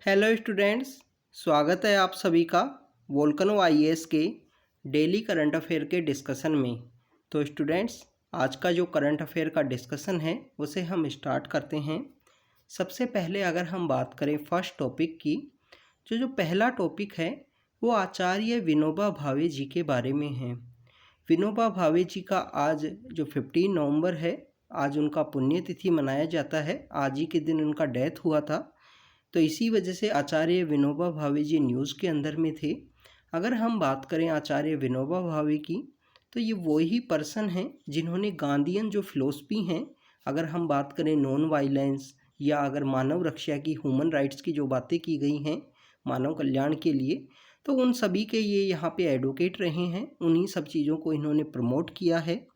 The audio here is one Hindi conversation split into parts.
हेलो स्टूडेंट्स, स्वागत है आप सभी का वोल्केनो आईएएस के डेली करंट अफेयर के डिस्कशन में। तो स्टूडेंट्स, आज का जो करंट अफेयर का डिस्कशन है उसे हम स्टार्ट करते हैं। सबसे पहले अगर हम बात करें फर्स्ट टॉपिक की, जो पहला टॉपिक है वो आचार्य विनोबा भावे जी के बारे में है। विनोबा भावे जी का आज जो 15 नवंबर है, आज उनका पुण्यतिथि मनाया जाता है। आज ही के दिन उनका डेथ हुआ था, तो इसी वजह से आचार्य विनोबा भावे जी न्यूज़ के अंदर में थे। अगर हम बात करें आचार्य विनोबा भावे की, तो ये वही पर्सन हैं जिन्होंने गांधीयन जो फिलोसफी हैं, अगर हम बात करें नॉन वायलेंस या अगर मानव रक्षा की, ह्यूमन राइट्स की जो बातें की गई हैं मानव कल्याण के लिए, तो उन सभी के ये यहाँ पे एडवोकेट रहे हैं। उन्हीं सब चीज़ों को इन्होंने प्रमोट किया है।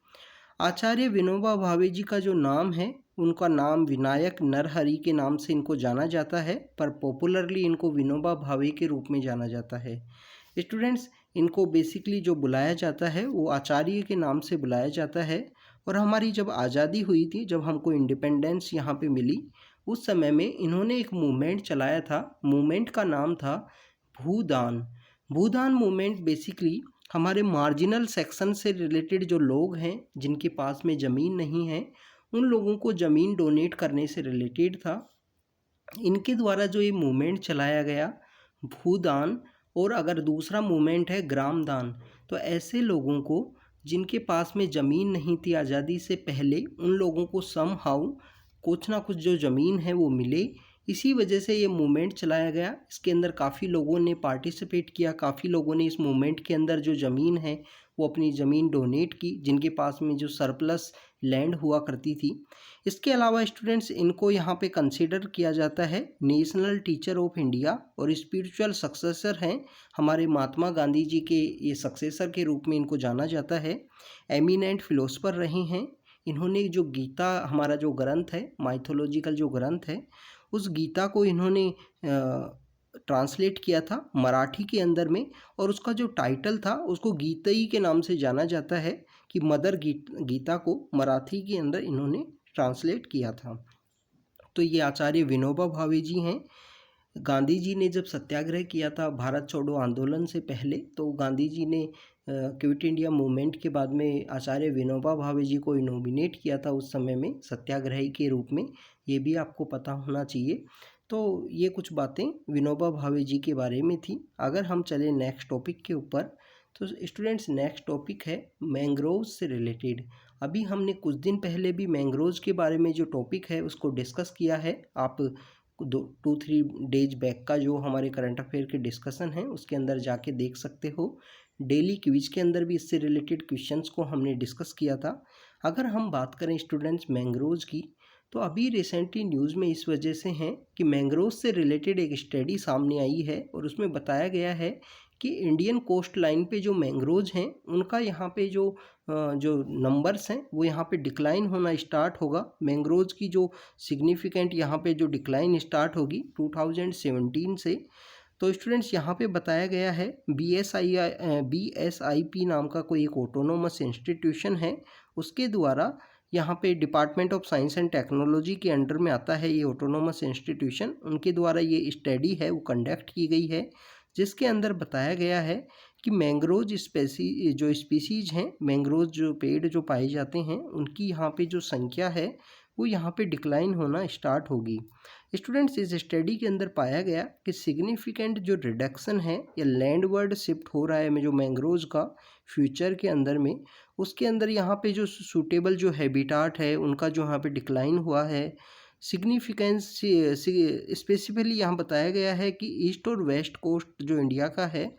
आचार्य विनोबा भावे जी का जो नाम है, उनका नाम विनायक नरहरि के नाम से इनको जाना जाता है, पर पॉपुलरली इनको विनोबा भावे के रूप में जाना जाता है। स्टूडेंट्स, इनको बेसिकली जो बुलाया जाता है वो आचार्य के नाम से बुलाया जाता है। और हमारी जब आज़ादी हुई थी, जब हमको इंडिपेंडेंस यहाँ पे मिली, उस समय में इन्होंने एक मूवमेंट चलाया था। मूवमेंट का नाम था भूदान। भूदान मूवमेंट बेसिकली हमारे मार्जिनल सेक्शन से रिलेटेड जो लोग हैं जिनके पास में ज़मीन नहीं है, उन लोगों को ज़मीन डोनेट करने से रिलेटेड था। इनके द्वारा जो ये मूवमेंट चलाया गया भूदान, और अगर दूसरा मूवमेंट है ग्राम दान, तो ऐसे लोगों को जिनके पास में ज़मीन नहीं थी आज़ादी से पहले, उन लोगों को समहाउ कुछ ना कुछ जो ज़मीन है वो मिले। इसी वजह से ये मूवमेंट चलाया गया। इसके अंदर काफ़ी लोगों ने पार्टिसिपेट किया, काफ़ी लोगों ने इस मूवमेंट के अंदर जो ज़मीन है वो अपनी ज़मीन डोनेट की, जिनके पास में जो सरप्लस लैंड हुआ करती थी। इसके अलावा स्टूडेंट्स, इनको यहाँ पे कंसीडर किया जाता है नेशनल टीचर ऑफ इंडिया, और स्पिरिचुअल सक्सेसर हैं हमारे महात्मा गांधी जी के, ये सक्सेसर के रूप में इनको जाना जाता है। एमिनेंट फिलोसफर रहे हैं। इन्होंने जो गीता, हमारा जो ग्रंथ है, माइथोलॉजिकल जो ग्रंथ है, उस गीता को इन्होंने ट्रांसलेट किया था मराठी के अंदर में, और उसका जो टाइटल था उसको गीतई के नाम से जाना जाता है, कि मदर गीता को मराठी के अंदर इन्होंने ट्रांसलेट किया था। तो ये आचार्य विनोबा भावे जी हैं। गांधी जी ने जब सत्याग्रह किया था भारत छोड़ो आंदोलन से पहले, तो गांधी जी ने क्विट इंडिया मूवमेंट के बाद में आचार्य विनोबा भावे जी को नॉमिनेट किया था उस समय में सत्याग्रही के रूप में। ये भी आपको पता होना चाहिए। तो ये कुछ बातें विनोबा भावे जी के बारे में थी। अगर हम चले नेक्स्ट टॉपिक के ऊपर, तो स्टूडेंट्स नेक्स्ट टॉपिक है मैंग्रोव से रिलेटेड। अभी हमने कुछ दिन पहले भी मैंग्रोव्स के बारे में जो टॉपिक है उसको डिस्कस किया है। आप 2-3 डेज बैक का जो हमारे करंट अफेयर के डिस्कशन है उसके अंदर जाके देख सकते हो। डेली क्विज के अंदर भी इससे रिलेटेड क्वेश्चंस को हमने डिस्कस किया था। अगर हम बात करें स्टूडेंट्स मैंग्रोव्स की, तो अभी रिसेंटली न्यूज़ में इस वजह से हैं कि मैंग्रोव्स से रिलेटेड एक स्टडी सामने आई है, और उसमें बताया गया है कि इंडियन कोस्ट लाइन पे जो मैंग्रोव्स हैं उनका यहाँ पे जो नंबर्स हैं वो यहाँ पे डिक्लाइन होना स्टार्ट होगा। मैंग्रोव्स की जो सिग्निफिकेंट यहाँ पे जो डिक्लाइन स्टार्ट होगी 2017 से। तो स्टूडेंट्स, यहाँ पे बताया गया है BSIP नाम का कोई एक ऑटोनोमस इंस्टीट्यूशन है, उसके द्वारा यहाँ पे department of science and technology के अंडर में आता है ये ऑटोनोमस इंस्टीट्यूशन। उनके द्वारा ये स्टडी है वो कंडक्ट की गई है, जिसके अंदर बताया गया है कि मैंग्रोव जो स्पीसीज हैं, मैंग्रोव जो पेड़ जो पाए जाते हैं, उनकी यहाँ पे जो संख्या है वो यहाँ पे डिक्लाइन होना स्टार्ट होगी। स्टूडेंट्स, इस स्टडी के अंदर पाया गया कि सिग्निफिकेंट जो रिडक्शन है या लैंडवर्ड शिफ्ट हो रहा है जो मैंग्रोव्स का फ्यूचर के अंदर में, उसके अंदर यहाँ पे जो सूटेबल जो हैबिटाट है उनका जो यहाँ पे डिक्लाइन हुआ है। सिग्निफिकेंस स्पेसिफिकली यहाँ बताया गया है कि ईस्ट और वेस्ट कोस्ट जो इंडिया का है,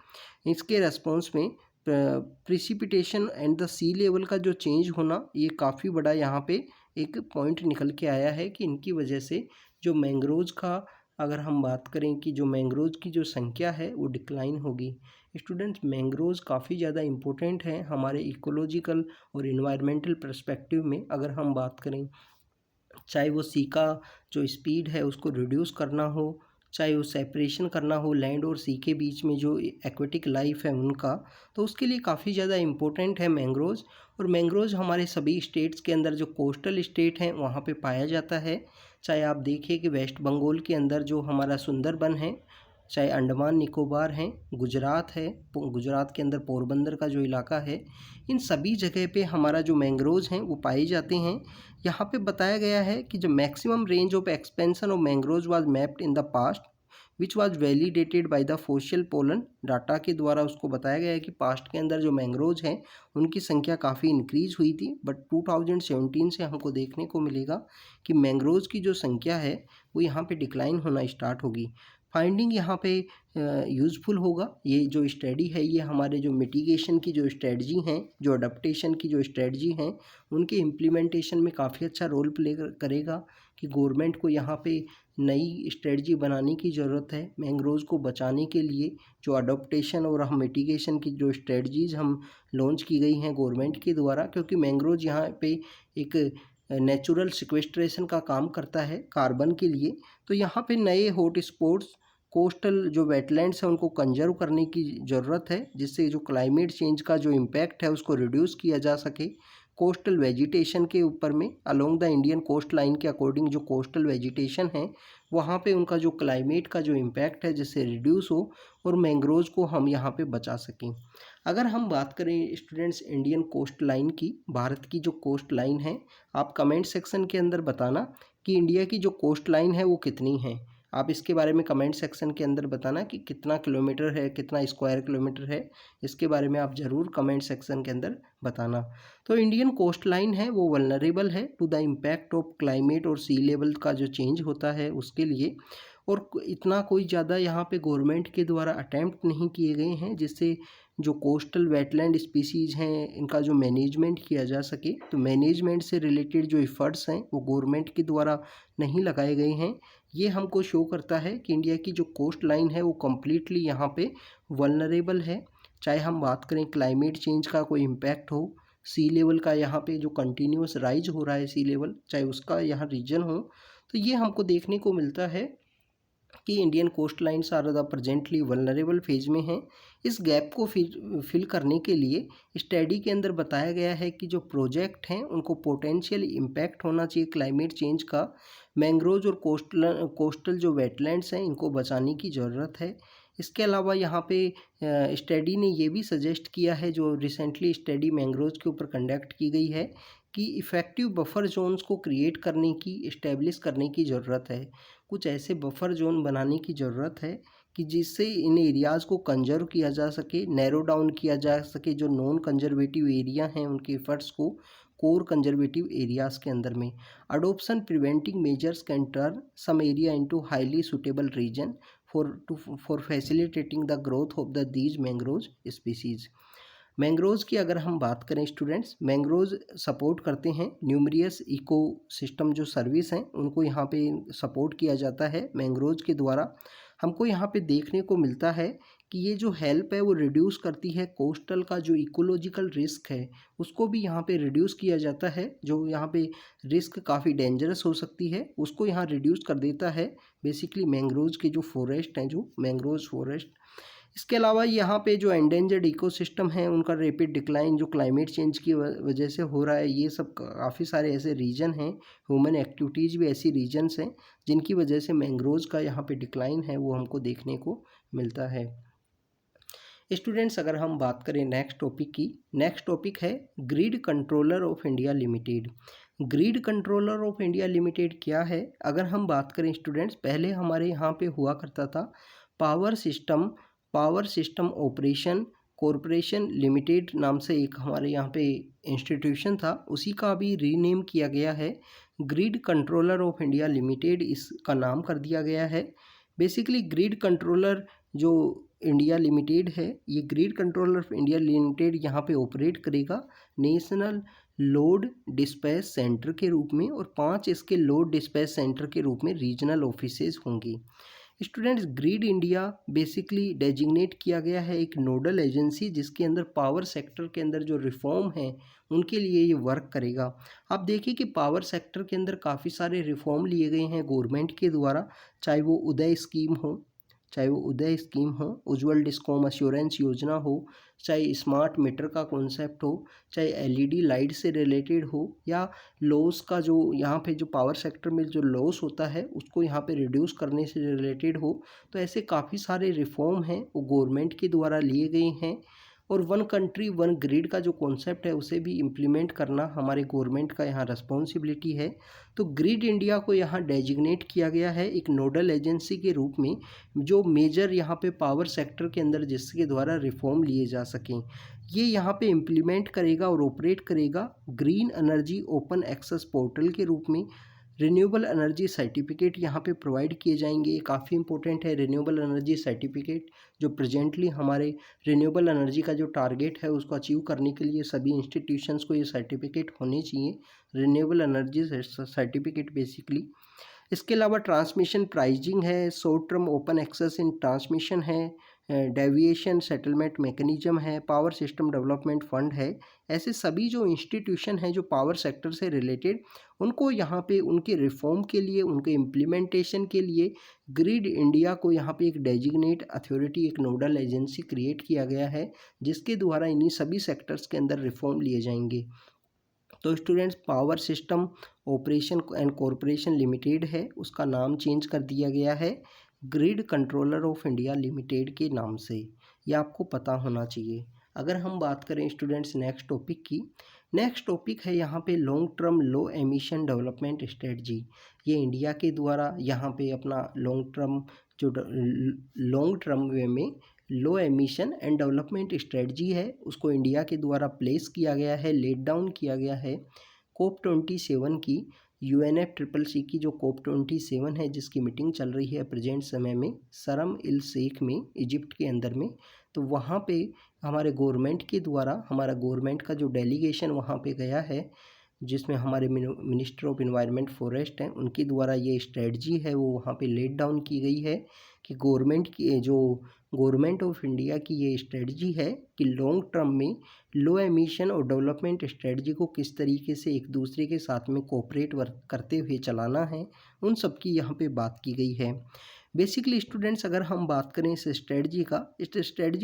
इसके रेस्पॉन्स में precipitation and the sea level का जो चेंज होना, ये काफ़ी बड़ा यहाँ पे एक पॉइंट निकल के आया है कि इनकी वजह से जो मैंग्रोव्स का, अगर हम बात करें कि जो मैंग्रोव्स की जो संख्या है वो डिक्लाइन होगी। स्टूडेंट्स, मैंग्रोव्स काफ़ी ज़्यादा इम्पोर्टेंट हैं हमारे इकोलॉजिकल और इन्वायरमेंटल पर्सपेक्टिव में। अगर हम बात करें, चाहे वो सी का जो स्पीड है उसको रिड्यूस करना हो, चाहे वो सेपरेशन करना हो लैंड और सी के बीच में जो एक्वेटिक लाइफ है उनका, तो उसके लिए काफ़ी ज़्यादा इम्पोर्टेंट है मैंग्रोव्स। और मैंग्रोव्स हमारे सभी स्टेट्स के अंदर जो कोस्टल स्टेट हैं वहाँ पे पाया जाता है। चाहे आप देखिए कि वेस्ट बंगाल के अंदर जो हमारा सुंदरबन है, चाहे अंडमान निकोबार हैं, गुजरात है, गुजरात के अंदर पोरबंदर का जो इलाका है, इन सभी जगह पे हमारा जो मैंग्रोव्स हैं वो पाए जाते हैं। यहाँ पे बताया गया है कि जो maximum range of expansion of mangroves was mapped in the past which was validated by the fossil pollen data के द्वारा उसको बताया गया है कि पास्ट के अंदर जो मैंग्रोव्स हैं उनकी संख्या काफ़ी इंक्रीज हुई थी, बट 2017 से हमको देखने को मिलेगा कि मैंग्रोव्स की जो संख्या है वो यहाँ पे डिक्लाइन होना स्टार्ट होगी। फाइंडिंग यहाँ पे यूज़फुल होगा। ये जो स्टडी है ये हमारे जो मिटिगेशन की जो स्ट्रेटजी हैं, जो अडप्टेशन की जो स्ट्रेटजी हैं, उनके इम्प्लीमेंटेशन में काफ़ी अच्छा रोल प्ले करेगा कि गवर्नमेंट को यहाँ पे नई स्ट्रेटजी बनाने की ज़रूरत है मैंग्रोव्स को बचाने के लिए। जो अडोप्टेशन और हम मिटिगेशन की जो स्ट्रेटजीज़ हम लॉन्च की गई हैं गवर्नमेंट के द्वारा, क्योंकि मैंग्रोव्स यहाँ पे एक नेचुरल सिक्वेस्ट्रेशन का काम करता है कार्बन के लिए। तो यहाँ पे नए हॉट स्पॉट्स, कोस्टल जो वेटलैंड्स हैं उनको कंजर्व करने की ज़रूरत है, जिससे जो क्लाइमेट चेंज का जो इम्पैक्ट है उसको रिड्यूस किया जा सके। कोस्टल वेजिटेशन के ऊपर में along the Indian coastline के अकॉर्डिंग जो कोस्टल वेजिटेशन है वहाँ पे उनका जो क्लाइमेट का जो इम्पैक्ट है जिससे रिड्यूस हो और मैंग्रोव्स को हम यहाँ पे बचा सकें। अगर हम बात करें स्टूडेंट्स इंडियन कोस्ट लाइन की, भारत की जो कोस्ट लाइन है, आप कमेंट सेक्शन के अंदर बताना कि इंडिया की जो कोस्ट लाइन है वो कितनी है। आप इसके बारे में कमेंट सेक्शन के अंदर बताना कि कितना किलोमीटर है, कितना स्क्वायर किलोमीटर है, इसके बारे में आप ज़रूर कमेंट सेक्शन के अंदर बताना। तो इंडियन कोस्ट लाइन है वो वल्नरेबल है to the impact of climate और सी लेवल का जो चेंज होता है उसके लिए, और इतना कोई ज़्यादा यहाँ पे गवर्नमेंट के द्वारा अटैम्प्ट नहीं किए गए हैं जिससे जो कोस्टल वेटलैंड स्पीसीज़ हैं इनका जो मैनेजमेंट किया जा सके। तो मैनेजमेंट से रिलेटेड जो एफर्ट्स हैं वो गवर्नमेंट के द्वारा नहीं लगाए गए हैं। ये हमको शो करता है कि इंडिया की जो कोस्ट लाइन है वो कम्प्लीटली यहाँ पे वल्नरेबल है। चाहे हम बात करें क्लाइमेट चेंज का कोई इम्पैक्ट हो, सी लेवल का यहाँ पे जो कंटिन्यूस राइज हो रहा है सी लेवल, चाहे उसका यहाँ रीजन हो, तो ये हमको देखने को मिलता है कि Indian coastlines are the presently vulnerable phase में हैं। इस गैप को फिल करने के लिए स्टडी के अंदर बताया गया है कि जो प्रोजेक्ट हैं उनको पोटेंशियल इम्पैक्ट होना चाहिए क्लाइमेट चेंज का। मैंग्रोव्स और कोस्टल जो वेटलैंड्स हैं इनको बचाने की ज़रूरत है। इसके अलावा यहाँ पे स्टडी ने ये भी सजेस्ट किया है, जो रिसेंटली स्टडी मैंग्रोव्स के ऊपर कंडक्ट की गई है, कि इफ़ेक्टिव बफर जोन्स को क्रिएट करने की, इस्टेब्लिश करने की ज़रूरत है। कुछ ऐसे बफर जोन बनाने की ज़रूरत है कि जिससे इन एरियाज़ को कंजर्व किया जा सके, नैरो डाउन किया जा सके जो नॉन कंजर्वेटिव एरिया हैं उनके एफर्ट्स को कोर कंजर्वेटिव एरियाज़ के अंदर में। Adoption preventing measures can turn some area into highly suitable region for facilitating the growth of the these mangroves species. Mangroves की अगर हम बात करें स्टूडेंट्स, मैंग्रोव्स सपोर्ट करते हैं न्यूमरियस इको सिस्टम जो सर्विस हैं उनको यहाँ पे सपोर्ट किया जाता है मैंग्रोव्स के द्वारा। हमको यहाँ पे देखने को मिलता है कि ये जो हेल्प है वो रिड्यूस करती है कोस्टल का जो इकोलॉजिकल रिस्क है उसको भी यहाँ पे रिड्यूस किया जाता है। जो यहाँ पे रिस्क काफ़ी डेंजरस हो सकती है उसको यहाँ रिड्यूस कर देता है बेसिकली मैंग्रोव्स के जो फॉरेस्ट हैं, जो मैंग्रोव्स फॉरेस्ट। इसके अलावा यहाँ पे जो एंडेंजर्ड इकोसिस्टम है उनका रैपिड डिक्लाइन जो क्लाइमेट चेंज की वजह से हो रहा है, ये सब काफ़ी सारे ऐसे रीजन हैं, ह्यूमन एक्टिविटीज़ भी ऐसी रीजन्स हैं जिनकी वजह से मैंग्रोव्स का यहाँ पे डिक्लाइन है वो हमको देखने को मिलता है। स्टूडेंट्स अगर हम बात करें नेक्स्ट टॉपिक की, नेक्स्ट टॉपिक है grid controller of India limited. Grid controller of India limited क्या है? अगर हम बात करें स्टूडेंट्स, पहले हमारे यहाँ पे हुआ करता था power system operation corporation limited नाम से एक हमारे यहाँ पे इंस्टीट्यूशन था, उसी का अभी रीनेम किया गया है, grid controller of India limited इसका नाम कर दिया गया है। बेसिकली ग्रिड कंट्रोलर जो इंडिया लिमिटेड है, ये grid controller of India limited यहाँ पे ऑपरेट करेगा नेशनल लोड डिस्पैच सेंटर के रूप में, और 5 इसके लोड डिस्पैच सेंटर के रूप में रीजनल ऑफिसेज होंगे। Students, grid India basically designate किया गया है एक नोडल एजेंसी जिसके अंदर पावर सेक्टर के अंदर जो रिफॉर्म है उनके लिए ये वर्क करेगा। आप देखिए कि पावर सेक्टर के अंदर काफ़ी सारे रिफॉर्म लिए गए हैं गवर्नमेंट के द्वारा, चाहे वो उदय स्कीम हो, चाहे वो उदय स्कीम हो, उज्ज्वल डिस्कॉम अश्योरेंस योजना हो, चाहे स्मार्ट मीटर का कॉन्सेप्ट हो, चाहे एलईडी लाइट से रिलेटेड हो, या लॉस का जो यहाँ पे जो पावर सेक्टर में जो लॉस होता है उसको यहाँ पे रिड्यूस करने से रिलेटेड हो। तो ऐसे काफ़ी सारे रिफॉर्म हैं वो गवर्नमेंट के द्वारा लिए गए हैं। और वन कंट्री वन ग्रिड का जो कॉन्सेप्ट है उसे भी इम्प्लीमेंट करना हमारे गवर्नमेंट का यहाँ रिस्पॉन्सिबिलिटी है। तो ग्रिड इंडिया को यहाँ डेजिग्नेट किया गया है एक नोडल एजेंसी के रूप में, जो मेजर यहाँ पे पावर सेक्टर के अंदर जिसके द्वारा रिफॉर्म लिए जा सकें। ये यहाँ पे इम्प्लीमेंट करेगा और ऑपरेट करेगा green energy open access portal के रूप में। रिन्यूएबल एनर्जी सर्टिफिकेट यहाँ पे प्रोवाइड किए जाएंगे, ये काफ़ी इंपॉर्टेंट है। रिन्यूएबल एनर्जी सर्टिफिकेट जो प्रेजेंटली हमारे रिन्यूएबल एनर्जी का जो टारगेट है उसको अचीव करने के लिए सभी इंस्टीट्यूशंस को ये सर्टिफिकेट होने चाहिए, रिन्यूएबल एनर्जी सर्टिफिकेट बेसिकली। इसके अलावा ट्रांसमिशन प्राइजिंग है, शॉर्ट टर्म ओपन एक्सेस इन ट्रांसमिशन है, डेविएशन सेटलमेंट मैकेनिज्म है, पावर सिस्टम डेवलपमेंट फंड है। ऐसे सभी जो इंस्टीट्यूशन हैं जो पावर सेक्टर से रिलेटेड, उनको यहाँ पे उनके रिफॉर्म के लिए, उनके इम्प्लीमेंटेशन के लिए ग्रिड इंडिया को यहाँ पे एक डेजिग्नेट अथॉरिटी, एक नोडल एजेंसी क्रिएट किया गया है, जिसके द्वारा इन्हीं सभी सेक्टर्स के अंदर रिफॉर्म लिए जाएंगे। तो students, power system operation and corporation limited है, उसका नाम चेंज कर दिया गया है grid controller of India limited के नाम से। ये आपको पता होना चाहिए। अगर हम बात करें स्टूडेंट्स नेक्स्ट टॉपिक की, नेक्स्ट टॉपिक है यहाँ पे long term low emission development strategy. ये इंडिया के द्वारा यहाँ पे अपना लॉन्ग टर्म वे में लो एमिशन एंड डेवलपमेंट स्ट्रेटजी है उसको इंडिया के द्वारा प्लेस किया गया है, लेट डाउन किया गया है COP27 की, UNFCCC की जो COP27 है जिसकी मीटिंग चल रही है प्रेजेंट समय में शर्म इल शेख में, इजिप्ट के अंदर में। तो वहाँ पे हमारे गवर्नमेंट के द्वारा, हमारा गवर्नमेंट का जो डेलीगेशन वहाँ पे गया है, जिसमें हमारे मिनिस्टर ऑफ इन्वायरमेंट फॉरेस्ट हैं, उनके द्वारा ये स्ट्रेटजी है वो वहाँ पे लेट डाउन की गई है कि गवर्नमेंट ऑफ इंडिया की ये स्ट्रेटजी है कि लॉन्ग टर्म में लो एमिशन और डेवलपमेंट स्ट्रेटजी को किस तरीके से एक दूसरे के साथ में कोऑपरेट करते हुए चलाना है, उन सब की यहाँ पे बात की गई है। बेसिकली स्टूडेंट्स, अगर हम बात करें इस स्ट्रेटजी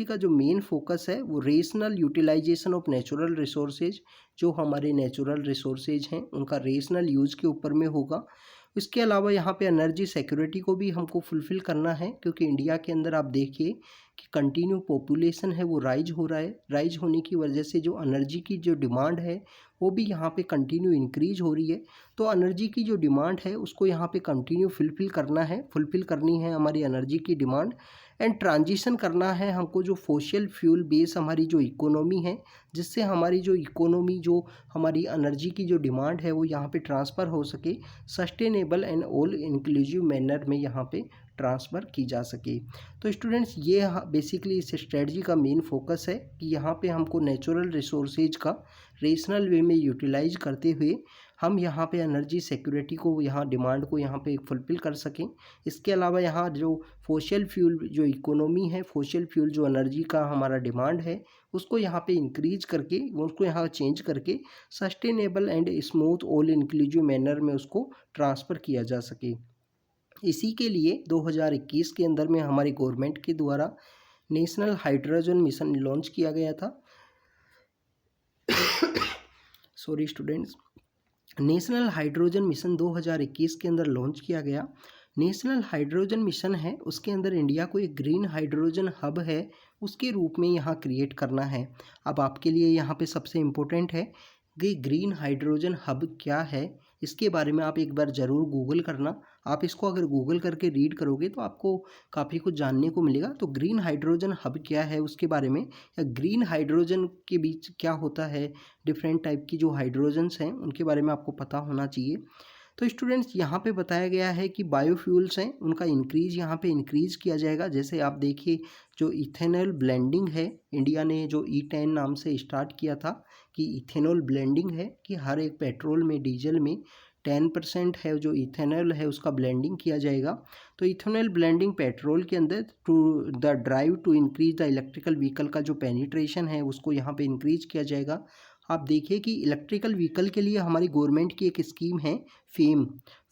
का जो मेन फोकस है वो rational utilization of natural resources, जो हमारे नेचुरल रिसोर्सेज हैं उनका रेशनल यूज़ के ऊपर में होगा। इसके अलावा यहाँ पे एनर्जी सिक्योरिटी को भी हमको फुलफ़िल करना है, क्योंकि इंडिया के अंदर आप देखिए कि कंटिन्यू पॉपुलेशन है वो राइज हो रहा है। राइज होने की वजह से जो एनर्जी की जो डिमांड है वो भी यहाँ पे कंटिन्यू इंक्रीज हो रही है। तो एनर्जी की जो डिमांड है उसको यहाँ पे कंटिन्यू फुलफ़िल करनी है हमारी एनर्जी की डिमांड, एंड ट्रांजिशन करना है हमको जो फोशियल फ्यूल बेस हमारी जो इकोनॉमी है, जिससे हमारी जो इकोनॉमी, जो हमारी एनर्जी की जो डिमांड है वो यहाँ पे ट्रांसफ़र हो सके, sustainable and all inclusive manner में यहाँ पे ट्रांसफ़र की जा सके। तो स्टूडेंट्स, ये बेसिकली इस स्ट्रेटजी का मेन फोकस है कि यहाँ पे हमको नेचुरल रिसोर्सेज का रेशनल वे में यूटिलाइज करते हुए हम यहाँ पे एनर्जी सिक्योरिटी को, यहाँ डिमांड को यहाँ पे फुलफ़िल कर सकें। इसके अलावा यहाँ जो फोशियल फ्यूल जो इकोनॉमी है, फोशियल फ्यूल जो एनर्जी का हमारा डिमांड है उसको यहाँ पे इंक्रीज करके, उसको यहाँ चेंज करके sustainable and smooth all inclusive manner में उसको ट्रांसफ़र किया जा सके। इसी के लिए 2021 के अंदर में हमारी गवर्नमेंट के द्वारा नेशनल हाइड्रोजन मिशन लॉन्च किया गया था। Sorry students, national hydrogen mission 2021 के अंदर लॉन्च किया गया। नेशनल हाइड्रोजन मिशन है उसके अंदर इंडिया को एक ग्रीन हाइड्रोजन हब है उसके रूप में यहाँ क्रिएट करना है। अब आपके लिए यहाँ पे सबसे इम्पोर्टेंट है कि ग्रीन हाइड्रोजन हब क्या है, इसके बारे में आप एक बार ज़रूर गूगल करना। आप इसको अगर गूगल करके रीड करोगे तो आपको काफ़ी कुछ जानने को मिलेगा। तो ग्रीन हाइड्रोजन हब क्या है उसके बारे में, या ग्रीन हाइड्रोजन के बीच क्या होता है, डिफरेंट टाइप की जो हाइड्रोजन्स हैं उनके बारे में आपको पता होना चाहिए। तो स्टूडेंट्स, यहाँ पे बताया गया है कि बायोफ्यूल्स हैं उनका यहाँ पे इंक्रीज़ किया जाएगा। जैसे आप देखिए जो इथेनॉल ब्लेंडिंग है, इंडिया ने जो E10 नाम से स्टार्ट किया था कि इथेनॉल ब्लेंडिंग है कि हर एक पेट्रोल में, डीजल में 10% है जो इथेनॉल है उसका ब्लेंडिंग किया जाएगा। तो इथेनॉल ब्लेंडिंग पेट्रोल के अंदर to the drive to increase the electrical vehicle का जो पेनिट्रेशन है उसको यहाँ पे इंक्रीज किया जाएगा। आप देखिए कि इलेक्ट्रिकल व्हीकल के लिए हमारी गवर्नमेंट की एक स्कीम है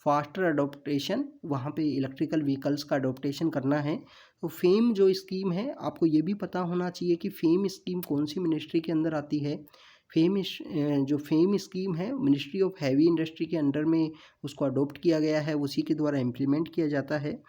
फास्टर अडोप्टेशन, वहाँ पे इलेक्ट्रिकल व्हीकल्स का अडोप्टेशन करना है। तो फेम जो स्कीम है, आपको ये भी पता होना चाहिए कि फेम स्कीम कौन सी मिनिस्ट्री के अंदर आती है। जो फेम स्कीम है मिनिस्ट्री ऑफ हैवी इंडस्ट्री के अंडर में उसको अडोप्ट किया गया है, उसी के द्वारा इम्प्लीमेंट किया जाता है।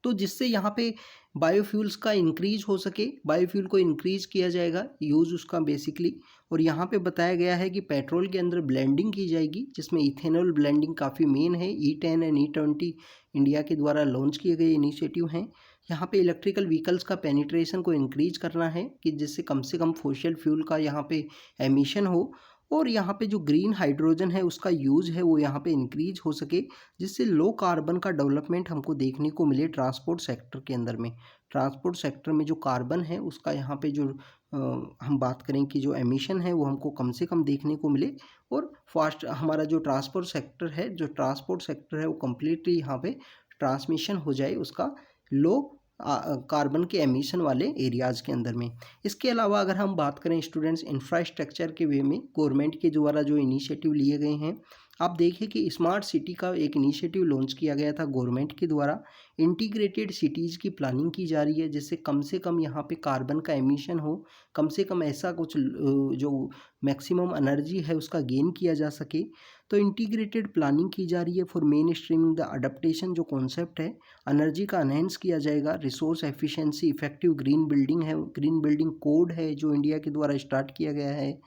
तो जिससे यहाँ पे बायोफ्यूल्स का इंक्रीज हो सके, बायोफ्यूल को इंक्रीज किया जाएगा यूज़ उसका बेसिकली। और यहाँ पे बताया गया है कि पेट्रोल के अंदर ब्लेंडिंग की जाएगी, जिसमें इथेनॉल ब्लेंडिंग काफ़ी मेन है। E10 एंड E20 इंडिया के द्वारा लॉन्च किए गए इनिशिएटिव हैं। यहाँ पे इलेक्ट्रिकल व्हीकल्स का पेनिट्रेशन को इंक्रीज करना है कि जिससे कम से कम फॉसिल फ्यूल का यहाँ पे एमिशन हो, और यहाँ पे जो ग्रीन हाइड्रोजन है उसका यूज़ है वो यहाँ पे इंक्रीज हो सके, जिससे लो कार्बन का डेवलपमेंट हमको देखने को मिले ट्रांसपोर्ट सेक्टर के अंदर में। ट्रांसपोर्ट सेक्टर में जो कार्बन है उसका यहाँ पे जो हम बात करें कि जो एमिशन है वो हमको कम से कम देखने को मिले, और फास्ट हमारा जो ट्रांसपोर्ट सेक्टर है वो कम्प्लीटली यहाँ पे ट्रांसमिशन हो जाए उसका लो कार्बन के एमिशन वाले एरियाज़ के अंदर में। इसके अलावा अगर हम बात करें स्टूडेंट्स इंफ्रास्ट्रक्चर के वे में गवर्नमेंट के द्वारा जो इनिशिएटिव लिए गए हैं, आप देखिए कि स्मार्ट सिटी का एक इनिशिएटिव लॉन्च किया गया था गवर्नमेंट के द्वारा। इंटीग्रेटेड सिटीज़ की प्लानिंग की जा रही है, जिससे कम से कम यहाँ पे कार्बन का एमिशन हो, कम से कम ऐसा कुछ जो मैक्सिमम एनर्जी है उसका गेन किया जा सके। तो इंटीग्रेटेड प्लानिंग की जा रही है for mainstreaming the adaptation, जो कॉन्सेप्ट है एनर्जी का एनहेंस किया जाएगा। Resource efficiency, effective green building है, ग्रीन बिल्डिंग कोड है जो इंडिया के द्वारा स्टार्ट किया गया है।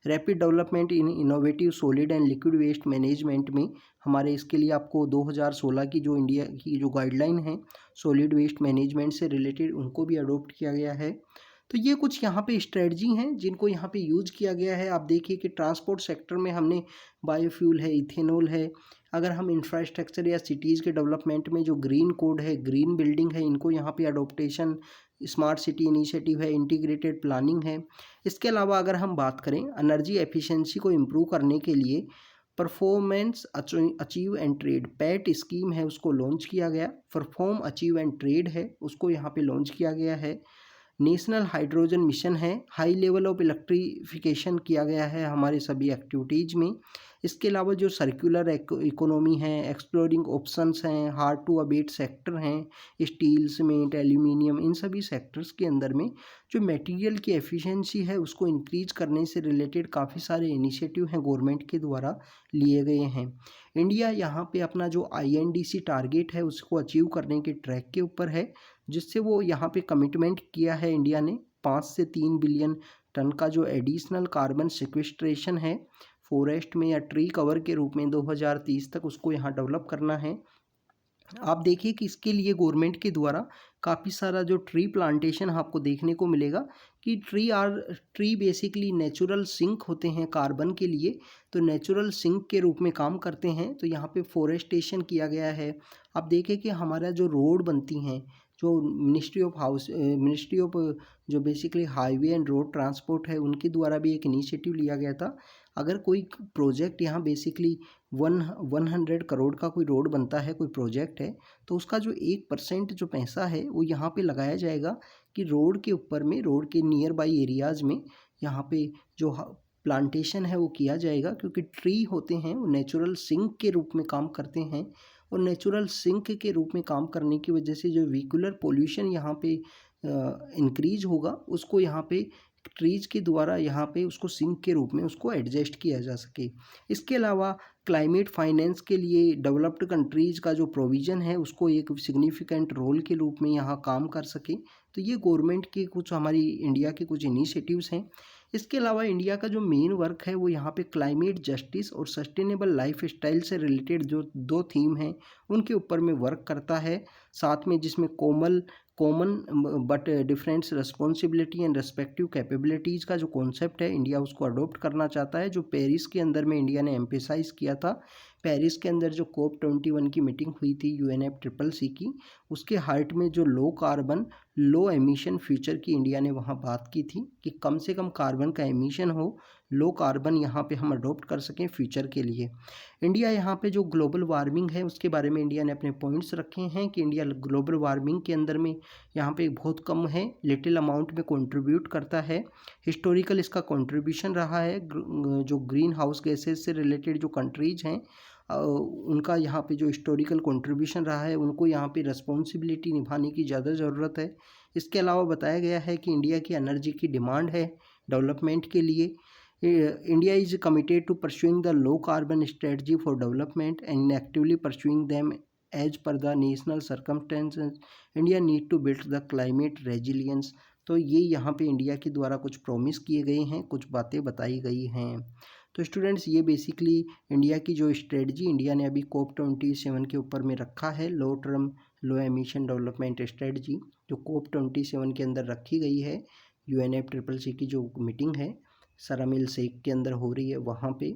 Rapid development in innovative solid and liquid waste management में हमारे इसके लिए आपको 2016 की जो इंडिया की जो गाइडलाइन है सॉलिड वेस्ट मैनेजमेंट से रिलेटेड, उनको भी अडोप्ट किया गया है। तो ये कुछ यहाँ पे स्ट्रेटजी हैं जिनको यहाँ पे यूज़ किया गया है। आप देखिए कि ट्रांसपोर्ट सेक्टर में हमने बायोफ्यूल है, इथेनॉल है। अगर हम इंफ्रास्ट्रक्चर या सिटीज़ के डेवलपमेंट में जो ग्रीन कोड है, ग्रीन बिल्डिंग है, इनको यहाँ पे अडोप्टेशन, स्मार्ट सिटी इनिशिएटिव है, इंटीग्रेटेड प्लानिंग है। इसके अलावा अगर हम बात करें एनर्जी एफिशिएंसी को इम्प्रूव करने के लिए performance achieve and trade PAT scheme है उसको लॉन्च किया गया। परफॉर्म अचीव एंड ट्रेड है उसको यहाँ पे लॉन्च किया गया है। नेशनल हाइड्रोजन मिशन है, हाई लेवल ऑफ इलेक्ट्रिफिकेशन किया गया है हमारे सभी एक्टिविटीज़ में। इसके अलावा जो सर्कुलर इकोनॉमी है, एक्सप्लोरिंग ऑप्शंस हैं, हार्ड टू अबेट सेक्टर हैं, स्टील, सीमेंट, एल्यूमिनियम, इन सभी सेक्टर्स के अंदर में जो मटेरियल की एफिशिएंसी है उसको इंक्रीज करने से रिलेटेड काफ़ी सारे इनिशिएटिव हैं गवर्नमेंट के द्वारा लिए गए हैं। इंडिया यहाँ पे अपना जो INDC टारगेट है उसको अचीव करने के ट्रैक के ऊपर है, जिससे वो यहाँ पे कमिटमेंट किया है इंडिया ने 5 से 3 बिलियन टन का जो एडिशनल कार्बन सिक्वेस्ट्रेशन है फॉरेस्ट में या ट्री कवर के रूप में 2030 तक उसको यहाँ डेवलप करना है। आप देखिए कि इसके लिए गवर्नमेंट के द्वारा काफ़ी सारा जो ट्री प्लांटेशन आपको देखने को मिलेगा कि ट्री बेसिकली नेचुरल सिंक होते हैं कार्बन के लिए, तो नेचुरल सिंक के रूप में काम करते हैं। तो यहाँ पे फॉरेस्टेशन किया गया है। आप देखिए कि हमारा जो रोड बनती हैं, जो मिनिस्ट्री ऑफ जो basically highway and road transport है उनके द्वारा भी एक इनिशिएटिव लिया गया था। अगर कोई प्रोजेक्ट यहाँ बेसिकली 100 करोड़ का कोई रोड बनता है, कोई प्रोजेक्ट है, तो उसका जो 1% जो पैसा है वो यहाँ पे लगाया जाएगा कि रोड के ऊपर में, रोड के नियर बाई एरियाज़ में यहाँ पे जो प्लांटेशन है वो किया जाएगा, क्योंकि ट्री होते हैं वो नेचुरल सिंक के रूप में काम करते हैं। और नेचुरल सिंक के रूप में काम करने की वजह से जो व्हीकुलर पोल्यूशन यहाँ पे इंक्रीज होगा, उसको यहाँ पे ट्रीज के द्वारा यहाँ पे उसको सिंक के रूप में उसको एडजस्ट किया जा सके। इसके अलावा क्लाइमेट फाइनेंस के लिए डेवलप्ड कंट्रीज़ का जो प्रोविज़न है उसको एक सिग्निफिकेंट रोल के रूप में यहाँ काम कर सके। तो ये गवर्नमेंट के कुछ, हमारी इंडिया के कुछ इनिशिएटिव्स हैं। इसके अलावा इंडिया का जो मेन वर्क है वो यहाँ पे क्लाइमेट जस्टिस और सस्टेनेबल लाइफ स्टाइल से रिलेटेड जो 2 थीम हैं उनके ऊपर में वर्क करता है, साथ में जिसमें common but different responsibility and respective capabilities का जो कॉन्सेप्ट है इंडिया उसको अडोप्ट करना चाहता है, जो पेरिस के अंदर में इंडिया ने एम्फेसाइज किया था। पेरिस के अंदर जो COP21 की मीटिंग हुई थी UNFCCC की, उसके हार्ट में जो लो कार्बन लो एमिशन फ्यूचर की इंडिया ने वहाँ बात की थी कि कम से कम कार्बन का एमिशन हो, लो कार्बन यहाँ पे हम अडोप्ट कर सकें फ्यूचर के लिए। इंडिया यहाँ पे जो ग्लोबल वार्मिंग है उसके बारे में इंडिया ने अपने पॉइंट्स रखे हैं कि इंडिया ग्लोबल वार्मिंग के अंदर में यहाँ पे बहुत कम है, लिटिल अमाउंट में कंट्रीब्यूट करता है। हिस्टोरिकल इसका कंट्रीब्यूशन रहा है। जो ग्रीन हाउस गैसेज से रिलेटेड जो कंट्रीज हैं उनका यहाँ पे जो हिस्टोरिकल कंट्रीब्यूशन रहा है उनको यहाँ पे रिस्पॉन्सिबिलिटी निभाने की ज़्यादा ज़रूरत है। इसके अलावा बताया गया है कि इंडिया की एनर्जी की डिमांड है डेवलपमेंट के लिए। India is committed to pursuing the low carbon strategy for development and actively pursuing them as per the national circumstances. India need to build the climate resilience. तो ये यहाँ पे इंडिया के द्वारा कुछ प्रॉमिस किए गए हैं, कुछ बातें बताई गई हैं। तो स्टूडेंट्स ये बेसिकली इंडिया की जो स्ट्रेटजी इंडिया ने अभी COP27 के ऊपर में रखा है, लो term low emission development strategy, जो COP27 के अंदर रखी गई है। UNFCCC की जो मीटिंग है शर्म एल शेख के अंदर हो रही है वहाँ पे,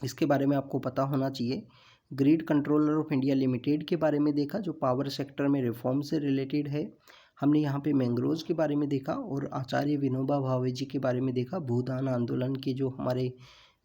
इसके बारे में आपको पता होना चाहिए। Grid controller of India limited के बारे में देखा, जो पावर सेक्टर में रिफॉर्म से रिलेटेड है। हमने यहाँ पे मैंग्रोव्स के बारे में देखा और आचार्य विनोबा भावे जी के बारे में देखा, भूदान आंदोलन के जो हमारे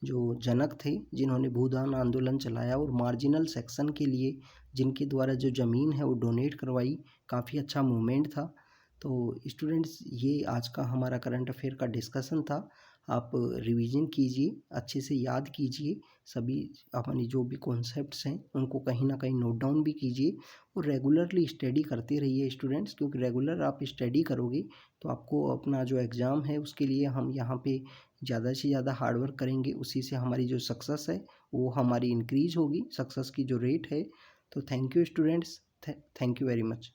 जो जनक थे जिन्होंने भूदान आंदोलन चलाया और मार्जिनल सेक्शन के लिए जिनके द्वारा जो ज़मीन है वो डोनेट करवाई। काफ़ी अच्छा मूवमेंट था। तो स्टूडेंट्स ये आज का हमारा करंट अफेयर का डिस्कशन था। आप रिवीजन कीजिए, अच्छे से याद कीजिए, सभी अपनी जो भी कॉन्सेप्ट्स हैं उनको कहीं ना कहीं नोट डाउन भी कीजिए और रेगुलरली स्टडी करते रहिए स्टूडेंट्स, क्योंकि रेगुलर आप स्टडी करोगे तो आपको अपना जो एग्ज़ाम है उसके लिए हम यहाँ पे ज़्यादा से ज़्यादा हार्डवर्क करेंगे, उसी से हमारी जो सक्सेस है वो हमारी इंक्रीज होगी, सक्सेस की जो रेट है। तो thank you students, thank you very much.